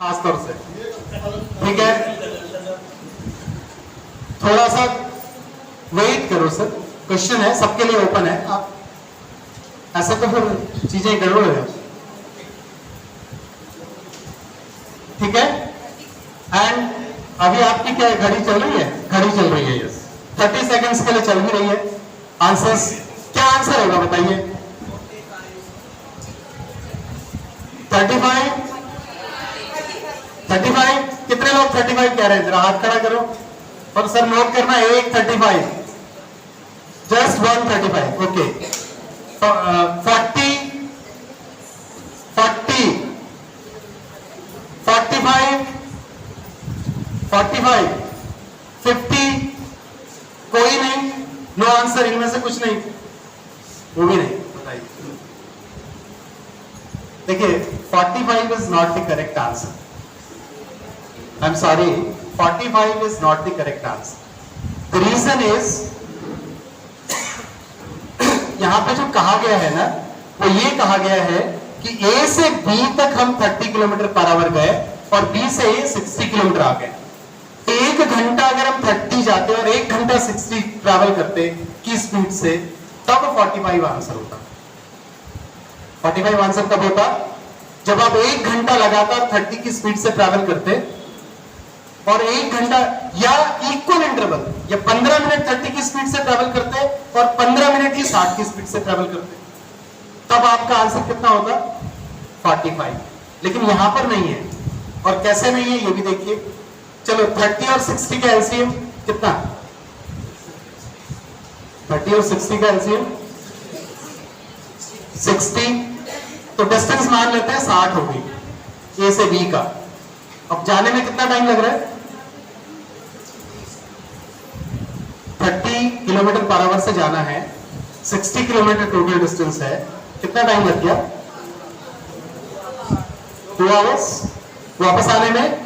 खासतौर से, ठीक है। थोड़ा सा वेट करो सर, क्वेश्चन है सबके लिए ओपन है, आप ऐसे तो फिर चीजें गड़बड़ है, ठीक है। एंड अभी आपकी क्या है, घड़ी चल रही है, घड़ी चल रही है, यस 30 सेकंड्स के लिए चल भी रही है। आंसर्स क्या आंसर होगा बताइए? 35 35 कितने लोग 35 कह रहे हैं, जरा हाथ खड़ा करो। और सर नोट करना, एक 35, जस्ट 135, ओके। 40 40 45 45 50, कोई नहीं, नो आंसर, इनमें से कुछ नहीं, वो भी नहीं, बताइए। देखिए 45 is not the correct answer, I am sorry, 45 is not the correct answer. The reason is, यहां पे जो कहा गया है ना, वो ये कहा गया है कि ए से बी तक हम 30 किलोमीटर पर आवर गए और बी से ए 60 किलोमीटर आ गए। एक घंटा अगर हम 30 जाते और एक घंटा 60 ट्रैवल करते की स्पीड से, तब 45 आंसर होता। 45 आंसर कब होता? जब आप एक घंटा लगातार 30 की स्पीड से ट्रैवल करते और एक घंटा या इक्वल इंटरवल या 15 मिनट 30 की स्पीड से ट्रैवल करते और 15 मिनट ही 60 की स्पीड से ट्रैवल करते, तब आपका आंसर कितना होगा? 45। लेकिन यहां पर नहीं है, और कैसे नहीं है ये भी देखिए। चलो 30 और 60 का एलसीएम कितना? 30 और 60 का एलसीएम 60, तो डिस्टेंस मान लेते हैं 60 होगी ए से बी का। अब जाने में कितना टाइम लग रहा है? 30 किलोमीटर पर आवर से जाना है, 60 किलोमीटर टोटल डिस्टेंस है, कितना टाइम लग गया? 2 आवर्स। वापस आने में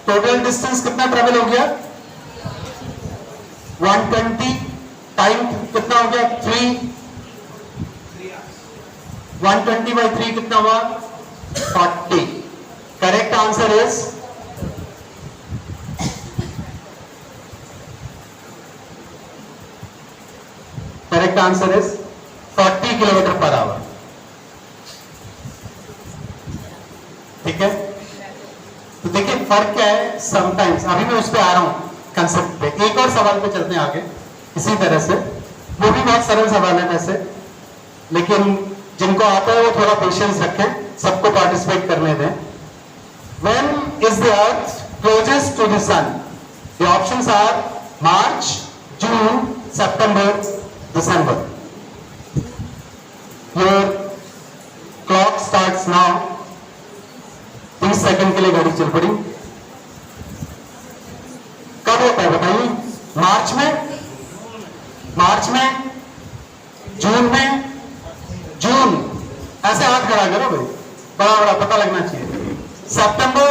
टोटल डिस्टेंस कितना ट्रेवल हो गया? 120। टाइम कितना हो गया? 3। 120 by 3 कितना हुआ? 40। Correct answer is correct answer is 40 kilometre per hour, ठीक है। तो देखिए फर्क क्या है, समटाइम्स, अभी मैं उस पर आ रहा हूं कंसेप्ट पे। एक और सवाल पे चलते हैं आगे इसी तरह से, वो भी बहुत सरल सवाल है वैसे, लेकिन जिनको आता है वो थोड़ा पेशेंस रखें, सबको पार्टिसिपेट करने दें। When is the earth closest to the sun? The options are March, June, September, December. Your clock starts now. 30 second के लिए गाड़ी चल पड़ी। कब होता है बताइए? मार्च में, मार्च में, जून में, जून, ऐसे हाथ खड़ा करो भाई, बड़ा बड़ा पता लगना चाहिए। सितंबर,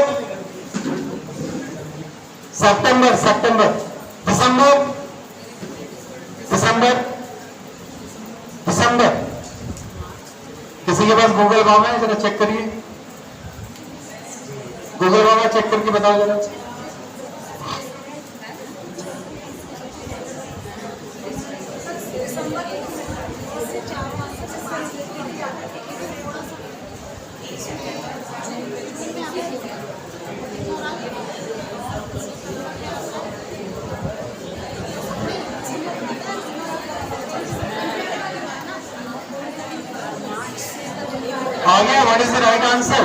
सितंबर, सितंबर, दिसंबर, दिसंबर, दिसंबर। किसी के पास गूगल फॉर्म है? जरा चेक करिए, गूगल फॉर्म चेक करके बताओ जरा। आ गया? What is the right answer?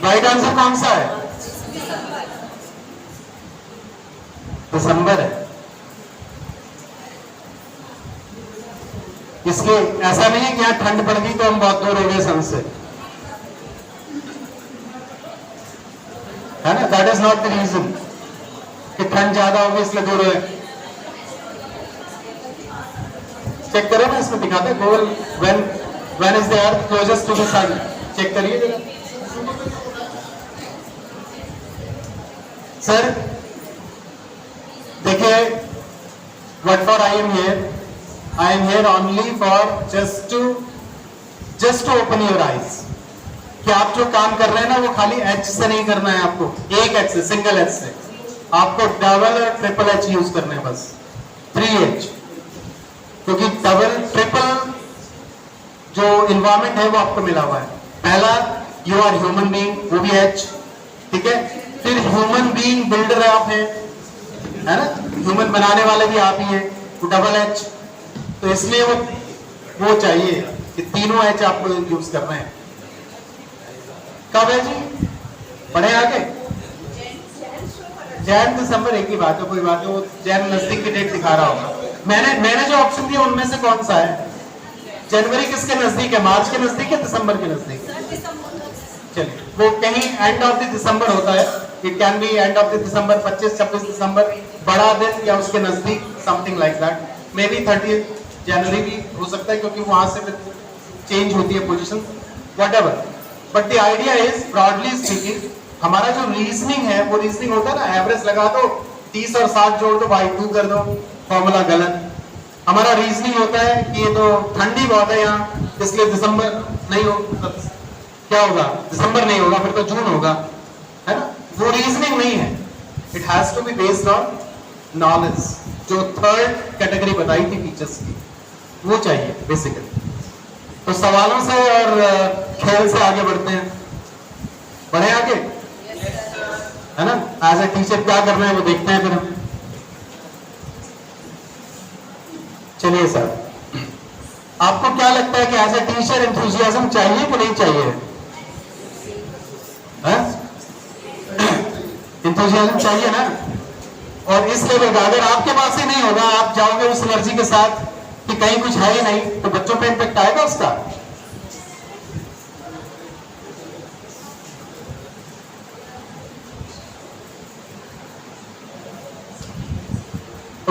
Right answer कौन सा है? दिसंबर है। इसलिए ऐसा नहीं है कि यहां ठंड पड़ गई तो हम बहुत दूर हो गए सन से, है ना? That is not the reason कि ठंड ज्यादा होगी इसलिए दूर है। चेक करो ना, इसमें दिखाते हैं Google, when is the earth closest to the sun? Check करिए जरा सर। देखिए, what for I am here? I am here only for just to open your eyes. कि आप जो काम कर रहे हैं ना वो खाली एच से नहीं करना है, आपको एक एच से, सिंगल एच से, आपको डबल और ट्रिपल एच यूज करना है, बस 3H, क्योंकि डबल ट्रिपल जो इन्वायरमेंट है वो आपको मिला हुआ है। पहला यू आर ह्यूमन बीइंग, वो भी एच, ठीक है। फिर ह्यूमन बीइंग बिल्डर आप हैं, है ना, ह्यूमन बनाने वाले भी आप ही हैं, वो डबल एच। तो इसलिए वो चाहिए कि तीनों एच आपको यूज करना है। कब है जी, पढ़े आगे? जैन दिसंबर एक ही बात है, कोई बात है, वो जैन नजदीक की डेट दिखा रहा होगा। मैंने जो ऑप्शन दिया उनमें से कौन सा है? जनवरी किसके नजदीक है, मार्च के नजदीक है, दिसंबर के नजदीक? चलिए, वो कहीं एंड ऑफ द दिसंबर होता है, it can be end of the दिसंबर, 25-26 दिसंबर, बड़ा दिन या उसके नजदीक, something like that. May be 30 जनवरी भी हो सकता है, क्योंकि वहां से फिर चेंज होती है position, whatever. But the idea is, broadly speaking, हमारा जो रीजनिंग है वो रीजनिंग होता है ना, एवरेज लगा दो, 30 और 60 जोड़ दो, बाई 2 कर दो, फॉर्मूला गलत। हमारा रीजनिंग होता है कि ये तो ठंडी बहुत है यहाँ, इसलिए दिसंबर नहीं हो, क्या होगा, दिसंबर नहीं होगा, फिर तो जून होगा, है ना। वो रीजनिंग नहीं है, it has to be based on knowledge. जो थर्ड कैटेगरी बताई थी टीचर्स की, वो चाहिए बेसिकली। तो सवालों से और खेल से आगे बढ़ते हैं, बढ़े आगे, है ना। एज ए टीचर क्या करना है वो देखते हैं फिर हम। चलिए सर, आपको क्या लगता है कि एज ए टीचर एंथुसियाज्म चाहिए कि नहीं चाहिए? एंथुसियाज्म चाहिए ना। और इस लेवल का अगर आपके पास ही नहीं होगा, आप जाओगे उस एनर्जी के साथ कि कहीं कुछ है ही नहीं, तो बच्चों पे इम्पैक्ट आएगा उसका।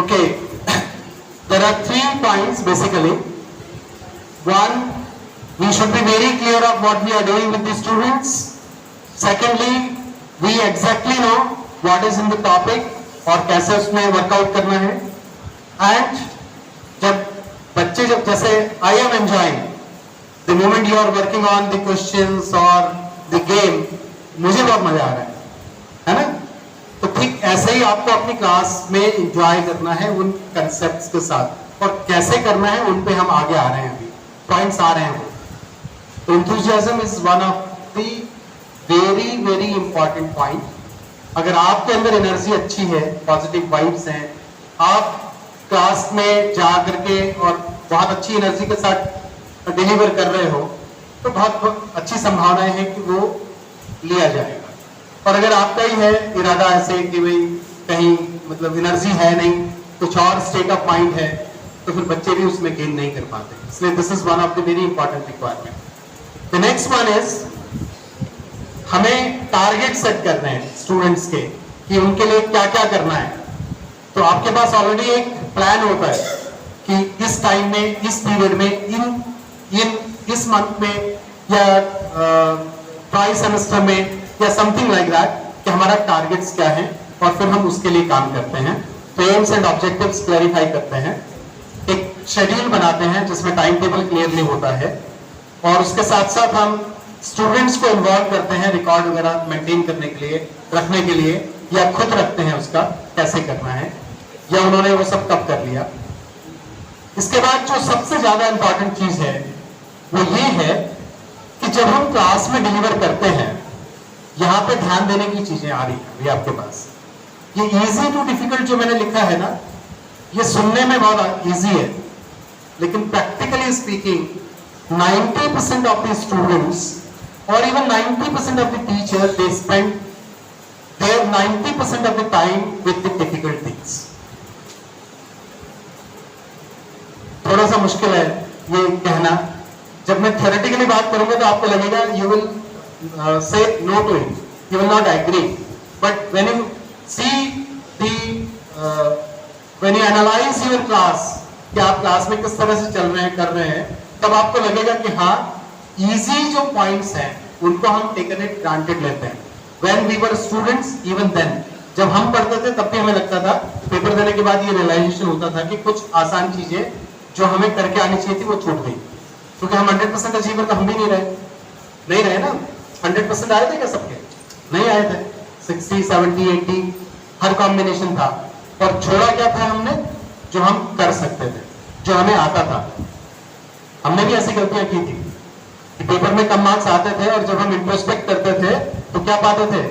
Okay, there are 3 points basically. One, we should be very clear of what we are doing with the students. Secondly, we exactly know what is in the topic और कैसे उसमें वर्कआउट करना है। एंड जब जैसे I am enjoying the moment you are working on the questions or the game, मुझे बहुत मजा आ रहा है ना। तो ठीक ऐसे ही आपको अपनी क्लास में एंजॉय करना है उन कंसेप्ट्स के साथ, और कैसे करना है उन पे हम आगे आ रहे हैं, अभी पॉइंट्स आ रहे हैं। तो enthusiasm is one of the very very important point. अगर आपके अंदर एनर्जी अच्छी है, पॉजिटिव वाइब्स हैं, आप क्लास में जा करके और बहुत अच्छी एनर्जी के साथ डिलीवर कर रहे हो, तो बहुत अच्छी संभावनाएं हैं कि वो लिया जाएगा। और अगर आपका ही है इरादा ऐसे कि भाई कहीं मतलब एनर्जी है नहीं, कुछ और स्टेट ऑफ माइंड है, तो फिर बच्चे भी उसमें गेन नहीं कर पाते। इसलिए this is one of the very important requirement. The next one is, हमें टारगेट सेट करने हैं स्टूडेंट्स के कि उनके लिए क्या क्या करना है। तो आपके पास ऑलरेडी एक प्लान होता है कि इस टाइम में, इस पीरियड में, इस मंथ में या ट्राई सेमेस्टर में या समथिंग लाइक दैट, कि हमारा टारगेट्स क्या है, और फिर हम उसके लिए काम करते हैं। तो एम्स एंड ऑब्जेक्टिव्स क्लैरिफाई करते हैं, एक शेड्यूल बनाते हैं जिसमें टाइम टेबल क्लियरली होता है, और उसके साथ साथ हम स्टूडेंट्स को इन्वॉल्व करते हैं रिकॉर्ड वगैरह मेंटेन करने के लिए, रखने के लिए, या खुद रखते हैं उसका कैसे करना है, या उन्होंने वो सब कब कर लिया। इसके बाद जो सबसे ज्यादा इंपॉर्टेंट चीज है वो ये है कि जब हम क्लास में डिलीवर करते हैं, यहाँ पे ध्यान देने की चीजें आ रही है आपके पास। ये इजी टू डिफिकल्ट जो मैंने लिखा है ना, ये सुनने में बहुत इजी है, लेकिन practically speaking 90% of the students और even 90% of the teacher, they spend their 90% of the time with the difficult things. थोड़ा सा मुश्किल है ये कहना। जब मैं थ्योरेटिकली बात करूंगा तो आपको लगेगा you will say no to it, you will not agree, but when you see when you analyze your class, कि आप क्लास में किस तरह से चल रहे हैं, कर रहे हैं, तब आपको लगेगा कि हाँ, easy जो points हैं उनको हम taken it granted लेते हैं। when we were students, even then, जब हम पढ़ते थे तब भी हमें लगता था, पेपर देने के बाद ये रियलाइजेशन होता था कि कुछ आसान चीजें जो हमें करके आनी चाहिए थी वो छूट गई, क्योंकि हम 100% अचीवर तो हम भी नहीं रहे ना। 100% आए थे क्या सबके? नहीं आए थे। 60, 70, 80 हर कॉम्बिनेशन था। और छोड़ा क्या था हमने? जो हम कर सकते थे, जो हमें आता था। हमने भी ऐसी गलतियां की थी कि पेपर में कम मार्क्स आते थे और जब हम इंट्रोस्पेक्ट करते थे तो क्या पाते थे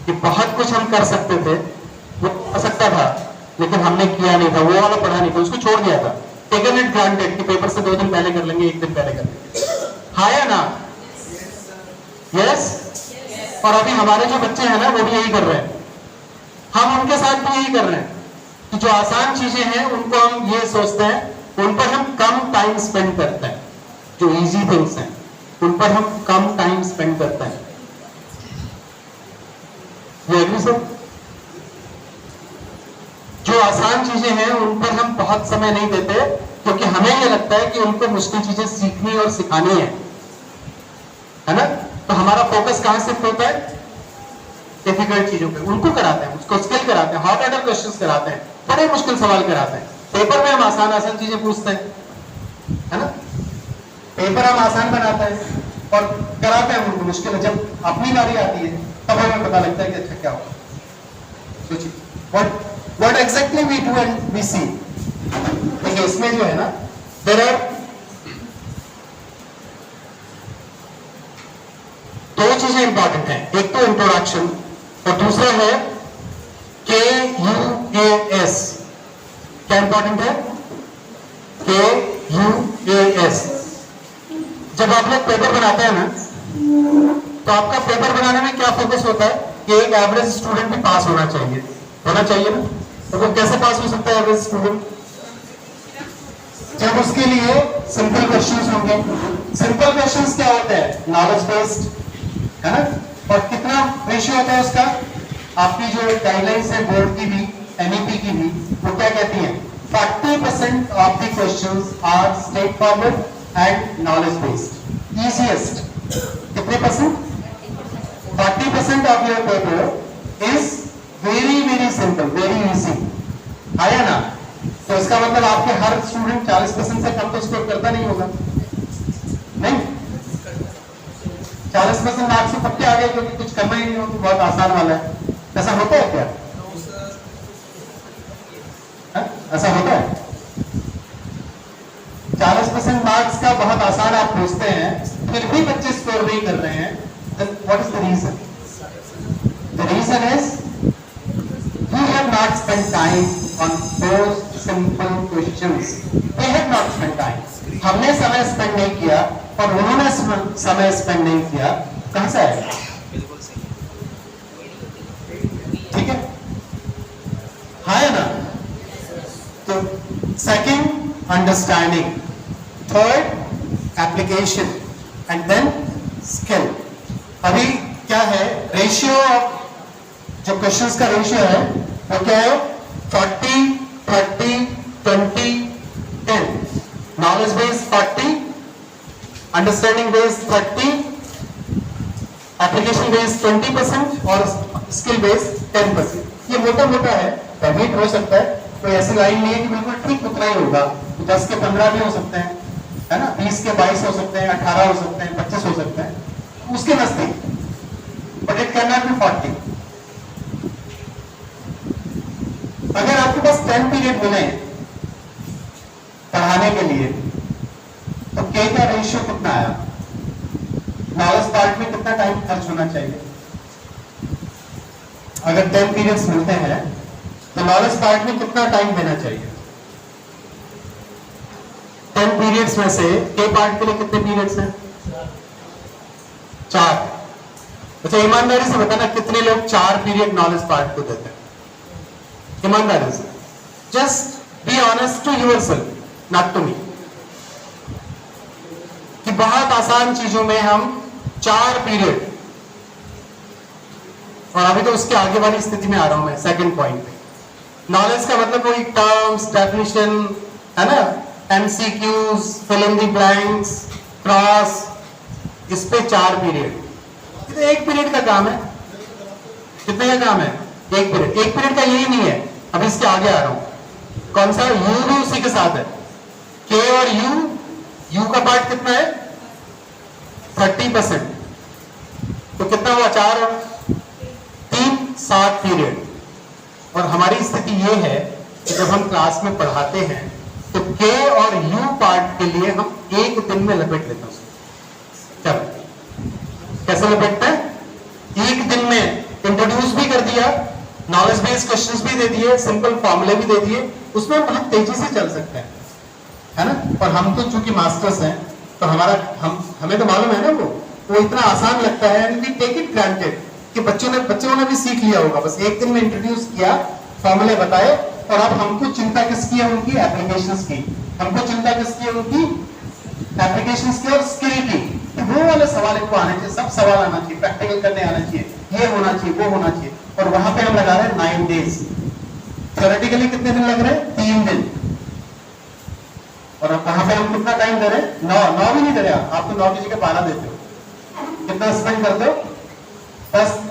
कि बहुत कुछ हम कर सकते थे, वो कर सकता था, लेकिन हमने किया नहीं था, वो वाला पढ़ा नहीं था, उसको छोड़ दिया था। टेकन इट ग्रांटेड कि पेपर से 2 दिन पहले कर लेंगे, 1 दिन पहले कर लेंगे। हाँ या ना? यस। और अभी हमारे जो बच्चे हैं ना वो भी यही कर रहे हैं। हम उनके साथ भी यही कर रहे हैं कि जो आसान चीजें हैं उनको हम ये सोचते हैं उन पर हम कम टाइम स्पेंड करते हैं। जो इजी थिंग्स हैं उन पर हम कम टाइम स्पेंड करते हैं। ये एग्री सर? जो आसान चीजें हैं उन पर हम बहुत समय नहीं देते क्योंकि हमें ये लगता है कि उनको मुश्किल चीजें सीखनी और सिखानी है ना? तो हमारा फोकस कहां शिफ्ट होता है? डिफिकल्ट चीजों पे। उनको कराते हैं, उसको स्किल कराते हैं, हॉट ऑर्डर क्वेश्चंस कराते हैं, बड़े मुश्किल सवाल कराते हैं। पेपर में हम आसान आसान चीजें पूछते हैं, है ना? पेपर हम आसान बनाते हैं और कराते हैं उनको मुश्किल। जब अपनी बारी आती है तब हमें पता लगता है कि अच्छा क्या होगा। सोचिए what exactly we do and we see। देखिए इसमें जो है ना, there are 2 चीजें इंपॉर्टेंट हैं। एक तो इंट्रोडक्शन और दूसरा है KUAS। क्या इंपॉर्टेंट है? KUAS। जब आप लोग पेपर बनाते हैं ना तो आपका पेपर बनाने में क्या फोकस होता है कि एक एवरेज स्टूडेंट भी पास होना चाहिए ना? तो वो कैसे पास हो सकता है एवरेज स्टूडेंट? जब उसके लिए सिंपल क्वेश्चंस होंगे। सिंपल क्वेश्चंस क्या होते हैं? नॉलेज बेस्ड, है ना? और कितना रेशियो होता है उसका? आपकी जो गाइडलाइंस है बोर्ड की भी, एनईपी की भी, वो क्या कहती है? 40% of the questions are straightforward and knowledge based. Easiest कितने percent? 40% of your paper is very very simple, very easy. आया ना? तो इसका मतलब आपके हर स्टूडेंट 40% से कम तो स्कोर करता नहीं होगा, नहीं? 40% मार्क्स से सबके आगे क्योंकि कुछ करना ही नहीं हो तो बहुत आसान वाला है। ऐसा होता है क्या? ऐसा होता है? 40% मार्क्स का बहुत आसान आप पूछते हैं, फिर भी बच्चे स्कोर नहीं कर रहे हैं। What is the reason? The reason is you have not spent time on those simple questions. They have not spent time. हमने समय स्पेंड नहीं किया और उन्होंने समय स्पेंड नहीं किया। कहां से आएगा? ठीक है, हाँ है ना? तो second understanding, third application and then skill. अभी क्या है रेशियो ऑफ जो क्वेश्चंस का रेशियो है वो क्या है? 40, 30, 20, 10। Knowledge based 40, understanding based 30, application based 20% और स्किल बेस्ड 10%। ये मोटा मोटा है, परमिट हो सकता है, कोई ऐसी लाइन नहीं है कि बिल्कुल ठीक उतना ही होगा। 10 के 15 भी हो सकते हैं, है ना? 20 के 22 हो सकते हैं, 18 हो सकते हैं, 25 हो सकते हैं, उसके नजदीक। But it can not be 40। अगर आपके पास 10 पीरियड मिले पढ़ाने के लिए तो के का रेशियो कितना आया? नॉलेज पार्ट में कितना टाइम खर्च होना चाहिए? अगर 10 पीरियड्स मिलते हैं तो नॉलेज पार्ट में कितना टाइम देना चाहिए? 10 पीरियड्स में से के पार्ट के लिए कितने पीरियड्स हैं? 4। अच्छा ईमानदारी से बताना कितने लोग 4 पीरियड नॉलेज पार्ट को देते हैं? ईमानदारी से, just be honest to yourself, not to me, कि बहुत आसान चीजों में हम 4 पीरियड, और अभी तो उसके आगे वाली स्थिति में आ रहा हूं मैं सेकंड पॉइंट पे। नॉलेज का मतलब वही टर्म्स, डेफिनेशन, है ना? MCQs, fill in the blanks, cross, इस पे 4 पीरियड। तो 1 पीरियड का काम है। कितने का काम है? 1 पीरियड। 1 पीरियड का यही नहीं है, अब इसके आगे आ रहा हूं। कौन सा? यू भी उसी के साथ है। के और यू, यू का पार्ट कितना है? 30%। तो कितना हुआ 4 और 3 7 पीरियड। और हमारी स्थिति ये है कि जब हम क्लास में पढ़ाते हैं तो के और यू पार्ट के लिए हम एक दिन में लपेट लेते हैं उसको। क्या कैसे लपेटते हैं? एक दिन में इंट्रोड्यूस भी कर दिया, नॉलेज बेस्ड क्वेश्चंस भी दे दिए, सिंपल फॉर्मूले भी दे दिए, उसमें हम बहुत तेजी से चल सकते हैं, है ना। और हम तो चूंकि मास्टर्स हैं तो हमें तो मालूम है ना वो इतना आसान लगता है, and we take it granted कि बच्चों ने भी सीख लिया होगा। बस एक दिन में इंट्रोड्यूस किया, फॉर्मूले बताए, और अब हमको चिंता किसकी है? उनकी एप्लीकेशंस की। हमको चिंता किसकी है? उनकी एप्लीकेशंस की और स्किल की। वो वाले सवाल इनको आने चाहिए, सब सवाल आना चाहिए, प्रैक्टिकल करने आना चाहिए, ये होना चाहिए, वो होना चाहिए। और वहां पे हम लगा रहे हैं 9 डेज। थ्योरेटिकली कितने दिन लग रहे हैं? 3 दिन। और अब वहां पे हम कितना टाइम दे रहे हैं? 9 भी नहीं दे रहे। आप तो 9 की जगह 12 देते हो। कितना स्पेंड करते हो?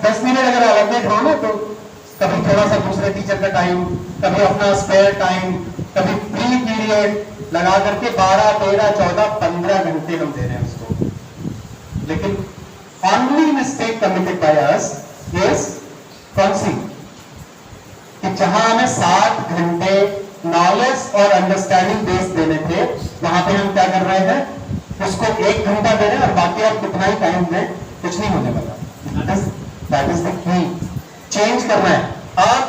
10 मिनट अगर अलग हो ना, तो कभी थोड़ा सा दूसरे टीचर का टाइम, कभी अपना स्पेयर टाइम, कभी फ्री पीरियड लगा करके 12 13 14 15 घंटे हम दे रहे हैं उसको। लेकिन only mistake committed by us is कौन सी? कि जहां हमें 7 घंटे नॉलेज और अंडरस्टैंडिंग बेस देने थे, वहां पे हम क्या कर रहे हैं? उसको 1 घंटा दे रहे हैं, और बाकी आप कितना ही टाइम दें कुछ नहीं होने वाला। That is the key. Change करना है। आप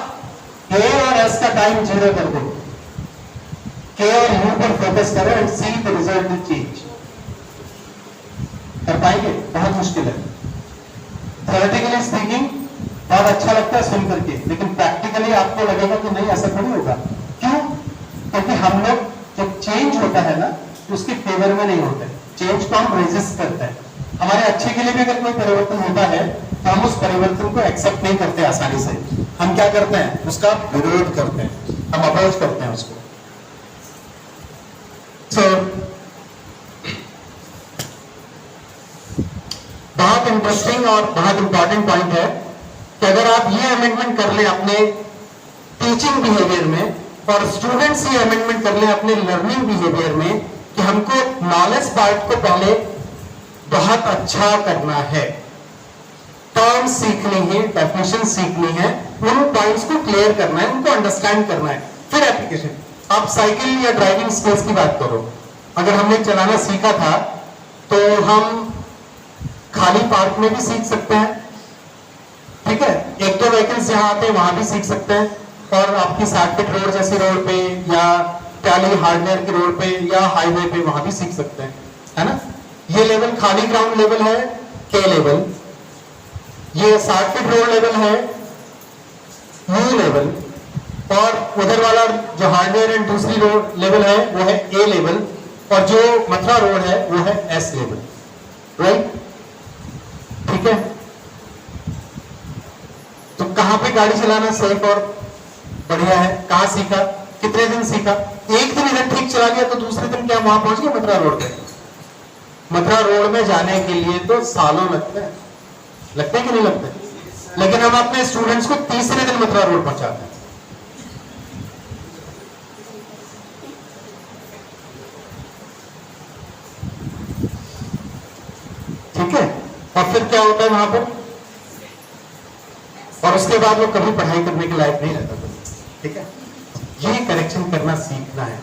के और एस का टाइम 0 कर दो, के और यू पर फोकस करो and see the result will change. कर पाएंगे? बहुत मुश्किल है। थ्योरेटिकली स्पीकिंग बहुत अच्छा लगता है सुन करके, लेकिन प्रैक्टिकली आपको लगेगा कि नहीं, ऐसा थोड़ी होगा। क्यों? क्योंकि हम लोग जब चेंज होता है ना, उसके फेवर में नहीं होते। चेंज को हम रेजिस्ट करते हैं। हमारे अच्छे के लिए भी अगर कोई परिवर्तन होता है तो हम उस परिवर्तन को एक्सेप्ट नहीं करते आसानी से। हम क्या करते हैं? उसका विरोध करते हैं, हम अपोज करते हैं उसको। बहुत इंटरेस्टिंग और बहुत इंपॉर्टेंट पॉइंट है कि अगर आप ये अमेंडमेंट कर ले अपने टीचिंग बिहेवियर में, और स्टूडेंट्स ये अमेंडमेंट कर ले अपने लर्निंग बिहेवियर में, कि हमको नॉलेज पार्ट को पहले बहुत अच्छा करना है, टर्म सीखनी है, डेफिनेशन सीखनी है, उन पॉइंट्स को क्लियर करना है, उनको अंडरस्टैंड करना है, फिर एप्लीकेशन। आप साइकिल या ड्राइविंग स्किल्स की बात करो, अगर हमने चलाना सीखा था तो हम खाली पार्क में भी सीख सकते हैं, ठीक है। 1-2 व्हीकल्स जहां आते हैं वहां भी सीख सकते हैं, और आपकी 60 फीट रोड जैसी रोड पे, या ट्याली हार्डवेयर की रोड पे, या हाईवे पे, वहां भी सीख सकते हैं, है ना। ये लेवल खाली ग्राउंड लेवल है, के लेवल। ये 60 फीट रोड लेवल है, यू लेवल। और उधर वाला जो हार्डवेयर एंड दूसरी रोड लेवल है वो है ए लेवल, और जो मथुरा रोड है वो है एस लेवल, राइट? ठीक है। तो कहां पे गाड़ी चलाना सेफ और बढ़िया है? कहां सीखा? कितने दिन सीखा? एक दिन इधर ठीक चला लिया तो दूसरे दिन क्या वहां पहुंच गए मथुरा रोड पे? मथुरा रोड में जाने के लिए तो सालों लगते हैं, लगते कि नहीं लगते? लेकिन हम अपने स्टूडेंट्स को तीसरे दिन मथुरा रोड पहुंचाते हैं। ठीक है। और फिर क्या होता है वहां पर? और उसके बाद वो कभी पढ़ाई करने के लायक नहीं रहता। ठीक है। ये करेक्शन करना सीखना है,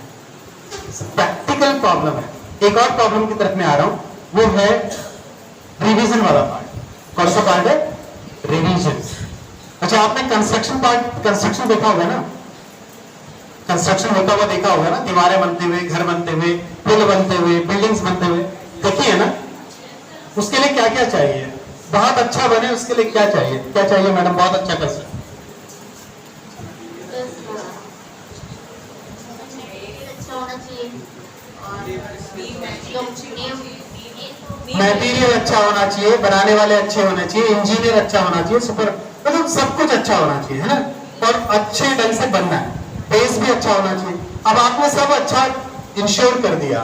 प्रैक्टिकल प्रॉब्लम है। एक और प्रॉब्लम की तरफ मैं आ रहा हूं, वो है रिवीजन वाला पार्ट। कौन सा पार्ट है? रिवीजन। अच्छा, आपने कंस्ट्रक्शन देखा होगा ना, कंस्ट्रक्शन होता हुआ देखा होगा ना, दीवारें बनते हुए, घर बनते हुए, पुल बनते हुए, बिल्डिंग्स बनते हुए, देखी है ना। उसके लिए क्या क्या चाहिए? बहुत अच्छा बने उसके लिए क्या चाहिए? क्या चाहिए मैडम? बहुत अच्छा कर सकते मटेरियल अच्छा होना चाहिए, बनाने वाले अच्छे होने चाहिए, इंजीनियर अच्छा होना चाहिए, सुपर, मतलब सब कुछ अच्छा होना चाहिए, है ना। और अच्छे ढंग से बनना है, बेस भी अच्छा होना चाहिए। अब आपने सब अच्छा इंश्योर कर दिया,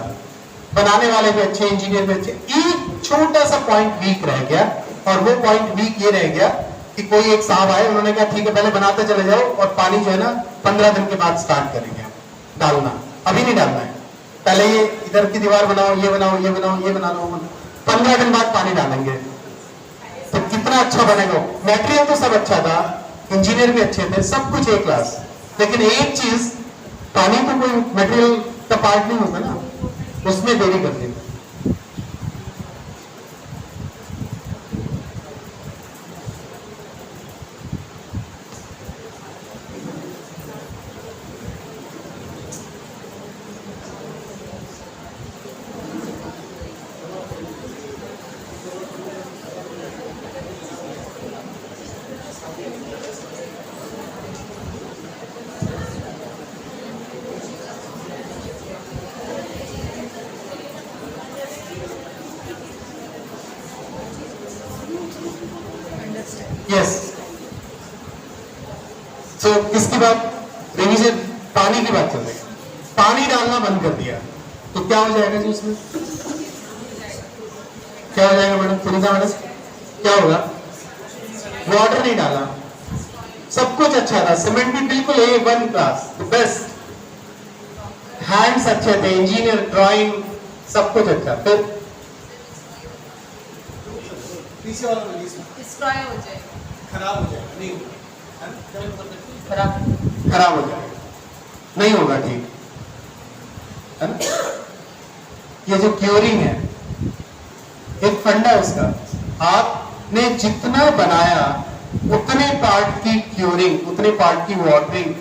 बनाने वाले भी अच्छे, इंजीनियर भी अच्छे, एक छोटा सा पॉइंट वीक रह गया, और वो पॉइंट वीक ये रह गया कि कोई एक साहब आए, उन्होंने कहा ठीक है पहले बनाते चले जाओ, और पानी जो है ना 15 दिन के बाद स्टार्ट करेंगे डालना, अभी नहीं डालना है, पहले ये इधर की दीवार बनाओ, ये बनाओ, ये बनाओ, ये बना लो, 15 दिन बाद पानी डालेंगे। तो कितना कितना अच्छा बनेगा। मटेरियल तो सब अच्छा था, इंजीनियर भी अच्छे थे, सब कुछ एक क्लास, लेकिन एक चीज, पानी तो कोई मटेरियल का पार्ट नहीं होता ना, उसमें देरी कर दी। यस, तो किसकी बात, रिवीजन, पानी की बात चल रही है। पानी डालना बंद कर दिया तो क्या हो जाएगा जी उसमें, क्या हो जाएगा मैडम, सुनीता मैडम, क्या होगा? वाटर नहीं डाला, सब कुछ अच्छा था, सीमेंट भी बिल्कुल A1 क्लास, बेस्ट, हैंड्स अच्छे थे, इंजीनियर, ड्राइंग, सब कुछ अच्छा, फिर पीछे वाला रिलीज डिस्ट्रॉय हो जाएगा, खराब हो जाएगा, नहीं खराब हो जाएगा, नहीं होगा, ठीक है ना? ये जो क्योरिंग है, एक फंडा है उसका, आपने जितना बनाया उतने पार्ट की क्योरिंग, उतने पार्ट की वाटरिंग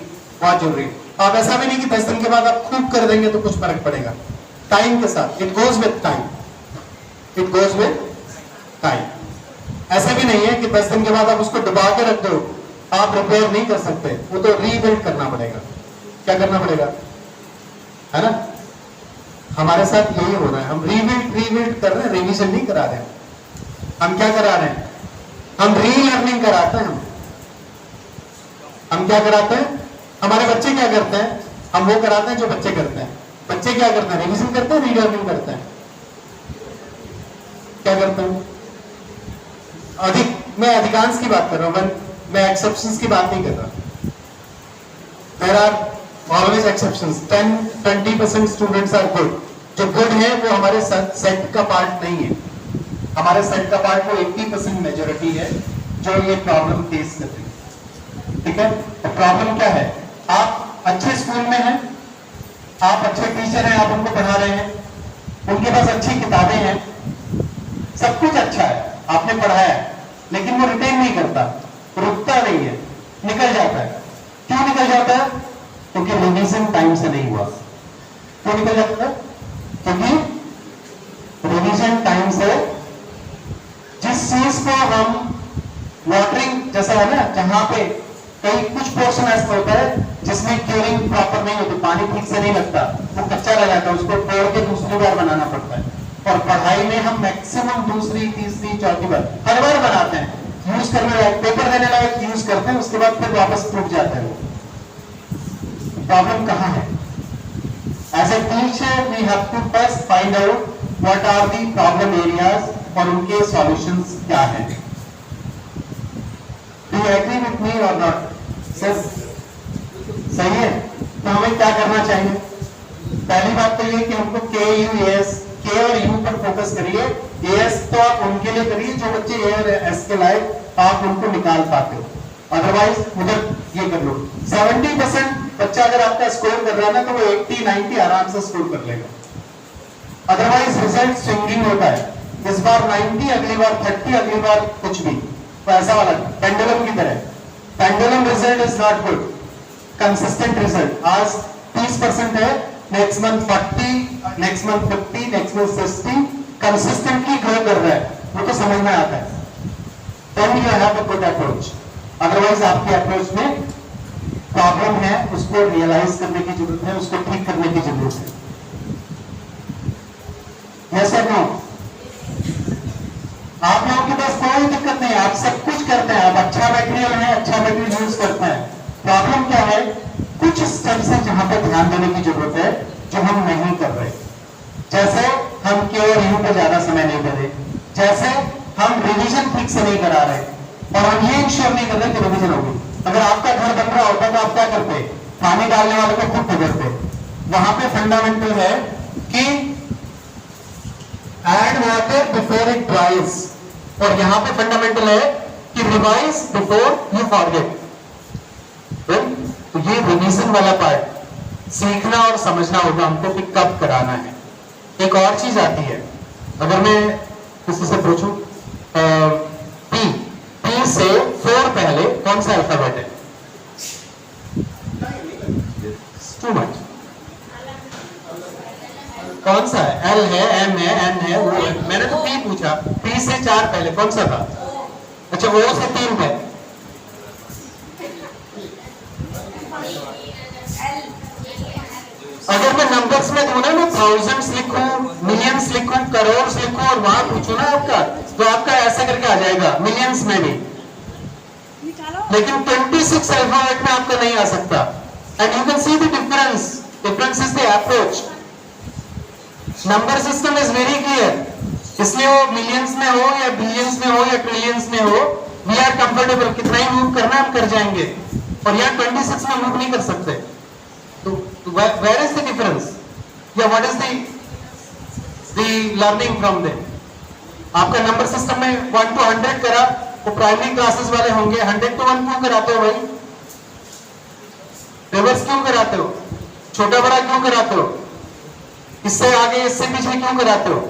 वहां जरूरी। आप ऐसा भी नहीं कि 10 दिन के बाद आप खूब कर देंगे तो कुछ फर्क पड़ेगा, टाइम के साथ, it goes with time, it goes with time. ऐसा भी नहीं है कि 10 दिन के बाद आप उसको दबा के रख दो, आप रिपेयर नहीं कर सकते, वो तो रीबिल्ड करना पड़ेगा। क्या करना पड़ेगा, है ना? हमारे साथ यही हो रहा है, हम रीबिल्ड कर रहे हैं, रिवीजन नहीं करा रहे हैं। हम क्या करा रहे हैं, हम रीलर्निंग कराते हैं। हम क्या कराते हैं, हमारे बच्चे क्या करते हैं, हम वो कराते हैं जो बच्चे करते हैं। बच्चे क्या करते हैं, रिवीजन करते हैं, रीलर्निंग करते हैं, क्या करते हैं? मैं अधिकांश की बात कर रहा हूं, मैं एक्सेप्शंस की बात नहीं कर रहा। There are always exceptions, 10-20% students are good. जो गुड है वो हमारे सेट का पार्ट नहीं है, हमारे सेट का पार्ट वो 80% मेजॉरिटी है जो ये प्रॉब्लम फेस कर रही है। ठीक है, तो प्रॉब्लम क्या है, आप अच्छे स्कूल में हैं, आप अच्छे टीचर हैं, आप उनको पढ़ा रहे हैं, उनके पास अच्छी किताबें हैं, सब कुछ अच्छा है, आपने पढ़ाया है, लेकिन वो रिटेन नहीं करता, रुकता नहीं है, निकल जाता है। क्यों निकल जाता है? क्योंकि रिवीजन टाइम से नहीं हुआ। क्यों निकल जाता है? क्योंकि रिवीजन टाइम से, जिस चीज को हम वाटरिंग जैसा है ना, जहां पे कई कुछ पोर्शन ऐसा होता है जिसमें क्यूरिंग प्रॉपर नहीं होती, पानी ठीक से नहीं लगता, वो कच्चा रह जाता है, उसको तोड़ के दूसरी बार बनाना पड़ता है। और पढ़ाई में हम मैक्सिमम दूसरी, तीसरी, चौथी बार हर बार बनाते हैं, यूज करने लायक, पेपर देने लायक यूज करते हैं, उसके बाद फिर वापस टूट जाते हैं। प्रॉब्लम कहां है? As a teacher we have to first find out what are the problem areas और उनके सॉल्यूशंस क्या हैं। Do you agree with me और नॉट? सर सही है, तो हमें क्या करना चाहिए? पहली बात तो ये कि हमको के और यू पर फोकस करिए। एस तो आप उनके लिए करिए जो बच्चे ए और एस के लायक आप उनको निकाल पाते हो, अदरवाइज उधर ये कर लो। 70% बच्चा अगर आपका स्कोर कर रहा है ना, तो वो 80-90 आराम से स्कोर कर लेगा। अदरवाइज रिजल्ट स्विंगिंग होता है, इस बार 90, अगली बार 30, अगली बार कुछ भी, तो ऐसा वाला पेंडुलम की तरह। Pendulum result is not good, consistent result. आज 30% है, next month 40, next month 50, next month 60, consistently grow कर रहा है, वो तो समझ में आता है। Then you have a good approach. Otherwise आपके अप्रोच में प्रॉब्लम है, उसको रियलाइज करने की जरूरत है, उसको ठीक करने की जरूरत है। यस और नो? आप लोगों के पास कोई दिक्कत नहीं है, आप सब कुछ करते हैं, आप अच्छा मटेरियल है, अच्छा मटेरियल यूज करते हैं। प्रॉब्लम क्या है? कुछ स्टेप्स हैं जहां पर ध्यान देने की जरूरत है जो हम नहीं कर रहे। जैसे हम के और यू पे ज्यादा समय नहीं दे रहे, जैसे हम रिवीजन ठीक से नहीं करा रहे, और हम ये इंश्योर नहीं कर रहे कि रिवीजन होगी। अगर आपका घर बन रहा होता तो आप क्या करते? पानी डालने वाले को खुद पकड़ते। वहां पे फंडामेंटल है कि add water before it dries. और यहां पे फंडामेंटल है कि रिवाइज बिफोर यू फॉरगेट। तो ये रिवीजन वाला पार्ट सीखना और समझना होगा हमको कि कब कराना है। एक और चीज आती है, अगर मैं किसी से पूछूं पी से 4 पहले कौन सा अल्फाबेट है? Too much. कौन सा है? एल है, एम है, एन है, वो है। मैंने तो पी पूछा, पी से 4 पहले कौन सा था? अच्छा, ओ से 3 पे। अगर मैं नंबर्स में दूं ना, मैं थाउजेंड्स लिखूं, मिलियंस लिखूं, करोड़ लिखूं और वहां पूछूं ना आपका, तो आपका ऐसा करके आ जाएगा मिलियंस में भी। लेकिन 26 अल्फाबेट में आपका नहीं आ सकता। And you can see the difference. Difference is the approach. Number system is very clear, इसलिए वो मिलियंस में हो या बिलियंस में हो या ट्रिलियंस में हो, वी आर कंफर्टेबल। कितना ही मूव करना हम कर जाएंगे, और यहाँ 26 में मूव नहीं कर सकते। तो where is the difference? Yeah, what is the learning from them? आपका नंबर सिस्टम में 1 to 100 करा, वो प्राइमरी क्लासेस वाले होंगे। 100 to 1 क्यों कराते हो भाई? रिवर्स क्यों कराते हो? छोटा बड़ा क्यों कराते हो? इससे आगे इससे पीछे क्यों कराते हो?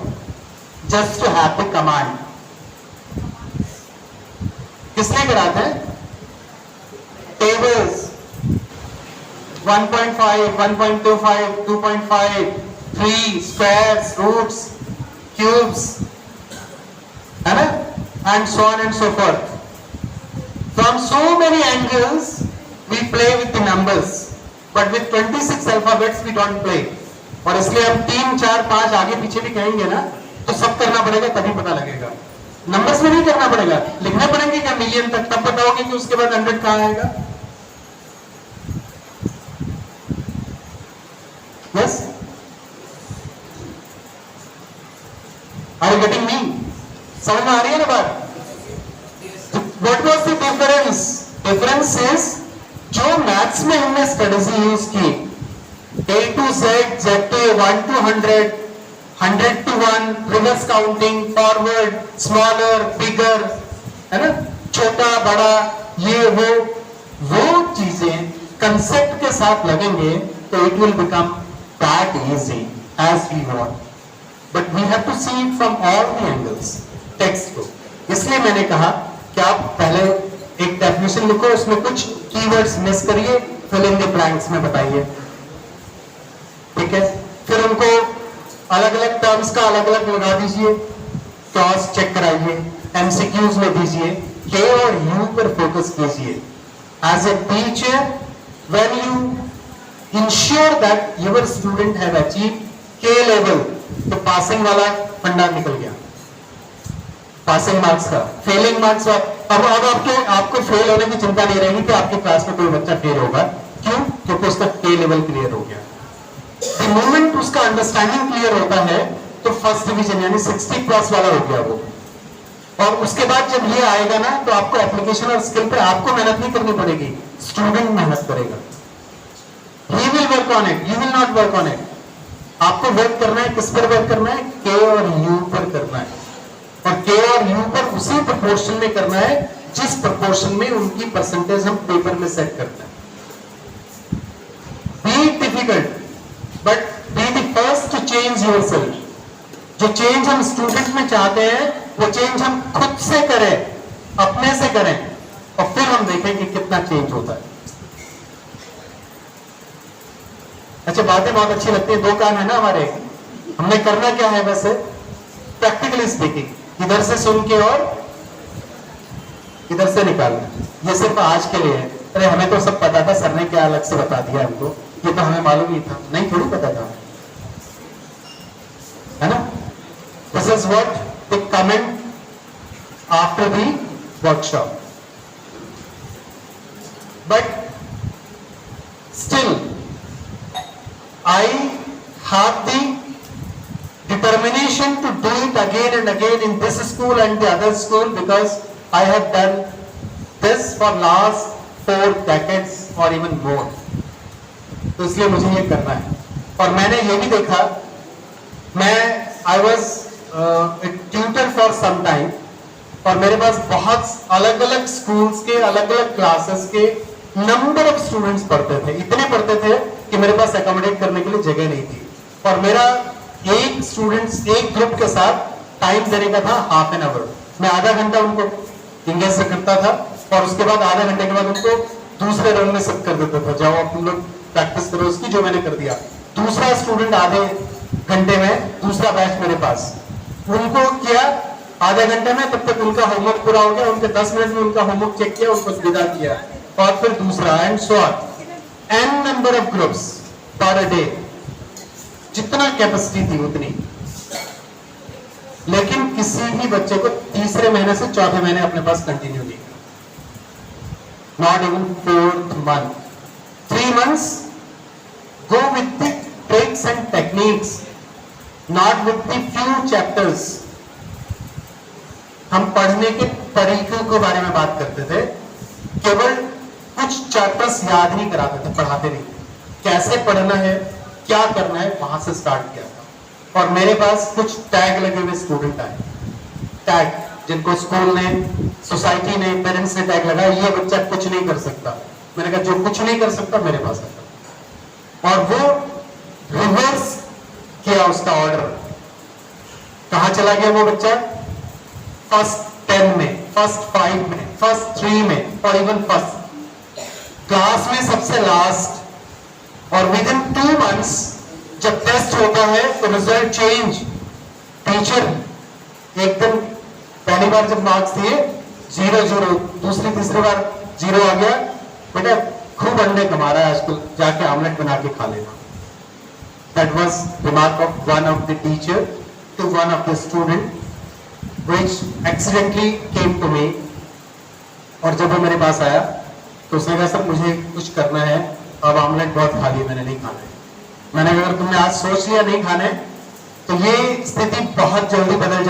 Just to have the command. किस लिए कराते हैं? टेबल्स 1.5, 1.25, 2.5, 3, squares, roots, cubes, है ना? And so on and so forth. From so many angles, we play with the numbers, but with 26 alphabets we don't play. और इसलिए हम 3, 4, 5 आगे पीछे भी कहेंगे ना, तो सब करना पड़ेगा, तभी पता लगेगा। नंबर्स में नहीं करना पड़ेगा, लिखने पड़ेंगे क्या मिलियन तक, तब बताओगे कि उसके बाद 100 कहाँ आएगा। Yes? Are you getting me? समझ में आ रही है ना बात? What was the difference? Difference is जो मैथ्स में हमने स्ट्रेटजी यूज की, A to Z, Z to A, 1 to 100, 100 to 1, reverse counting, forward, smaller, bigger, है ना, छोटा बड़ा, ये वो चीजें कंसेप्ट के साथ लगेंगे तो it will become that easy as we want, but we have to see it from all the angles. Text को, इसलिए मैंने कहा कि आप पहले एक डेफिनेशन लिखो, उसमें कुछ कीवर्ड्स मिस करिए, फिल इन द ब्लैंक्स में बताइए, ठीक है? फिर उनको अलग अलग टर्म्स का अलग अलग लगा दीजिए, क्रॉस चेक कराइए, एमसीक्यूज में दीजिए, के और यू पर फोकस कीजिए। As a teacher, when you ensure that your student have achieved K level, तो पासिंग वाला फंडा निकल गया, पासिंग मार्क्स का। फेलिंग मार्क्स अब आपको फेल होने की चिंता नहीं रहेगी कि आपकी क्लास में कोई बच्चा फेल होगा। क्यों? क्योंकि उसका K लेवल क्लियर हो गया। द मोमेंट उसका अंडरस्टैंडिंग क्लियर होता है तो फर्स्ट डिवीजन यानी 60 प्लस वाला हो गया वो। और उसके बाद जब ये आएगा ना, तो आपको एप्लीकेशन और स्किल पे आपको मेहनत नहीं करनी पड़ेगी, स्टूडेंट मेहनत करेगा। He will work on it, you will not work on it. आपको वर्क करना है, किस पर वर्क करना है? K और U पर करना है, और K और U पर उसी प्रोपोर्शन में करना है जिस प्रोपोर्शन में उनकी परसेंटेज हम पेपर में सेट करते हैं। Be difficult, but be the first to change yourself. जो चेंज हम स्टूडेंट में चाहते हैं, वो चेंज हम खुद से करें, अपने से करें, और फिर हम देखें कि कितना चेंज होता है। अच्छा, बातें बहुत अच्छी लगती है, 2 कान है ना हमारे, हमने करना क्या है वैसे? प्रैक्टिकली स्पीकिंग, इधर से सुन के और इधर से निकालना। ये सिर्फ आज के लिए है। अरे हमें तो सब पता था, सर ने क्या अलग से बता दिया हमको, ये तो हमें मालूम ही था, नहीं थोड़ी पता था, है ना? This is what the comment after the workshop, but still I have the determination to do it again and again in this school and the other school, because I have done this for last 4 decades or even more. तो इसलिए मुझे ये करना है। और मैंने ये भी देखा, मैं I was a tutor for some time, और मेरे पास बहुत अलग अलग स्कूल्स के अलग अलग क्लासेस के नंबर ऑफ स्टूडेंट्स पढ़ते थे, इतने पढ़ते थे कि मेरे पास एकोमोडेट करने के लिए जगह नहीं थी। और मेरा एक स्टूडेंट्स एक ग्रुप के साथ टाइम देने का था हाफ एन आवर। मैं आधा घंटा उनको इंग्लिश से करता था और उसके बाद आधे घंटे के बाद उनको दूसरे रन में सब कर देता था, जाओ आप तुम लोग प्रैक्टिस करो उसकी, जो मैंने कर दिया। दूसरा स्टूडेंट आधे घंटे में, दूसरा बैच मेरे पास, उनको किया आधे घंटे में, तब तक उनका होमवर्क पूरा हो गया, उनके 10 मिनट में उनका होमवर्क चेक किया, उनको विदा किया, और फिर दूसरा, and so on. An number of groups per day, जितना कैपेसिटी थी उतनी। लेकिन किसी भी बच्चे को तीसरे महीने से चौथे महीने अपने पास कंटिन्यू नहीं किया, not even 4th month। 3 months go with the tricks and techniques, not with the few chapters। हम पढ़ने के तरीकों के बारे में बात करते थे, केवल कुछ चैप्टर्स याद नहीं कराते थे, पढ़ाते नहीं थे। कैसे पढ़ना है, क्या करना है, वहां से स्टार्ट किया था। और मेरे पास कुछ टैग लगे हुए स्टूडेंट आए, टैग जिनको स्कूल ने, सोसाइटी ने, पेरेंट्स ने टैग लगाया, ये बच्चा कुछ नहीं कर सकता। मैंने कहा जो कुछ नहीं कर सकता मेरे पास आता। और वो रिवर्स किया उसका ऑर्डर। कहां चला गया वो बच्चा? फर्स्ट 10 में, फर्स्ट 5 में, फर्स्ट 3 में, और इवन फर्स्ट क्लास में सबसे लास्ट। और विद इन 2 months जब टेस्ट होता है तो रिजल्ट चेंज। टीचर एकदम पहली बार जब मार्क्स दिए 0-0, दूसरी तीसरी बार 0 आ गया, बेटा खूब अंडे कमा रहा है आजकल, जाके आमलेट बना के खा लेना। That was remark of one of the teacher to one of the student, which accidentally came to me। और जब वो मेरे पास आया तो उसने कहा सर मुझे कुछ करना है, अब आमलेट बहुत खा लिया, मैंने नहीं खाना है। मैंने कहा अगर तुमने आज सोच लिया नहीं खाने तो ये स्थिति बहुत जल्दी बदल जाएगी।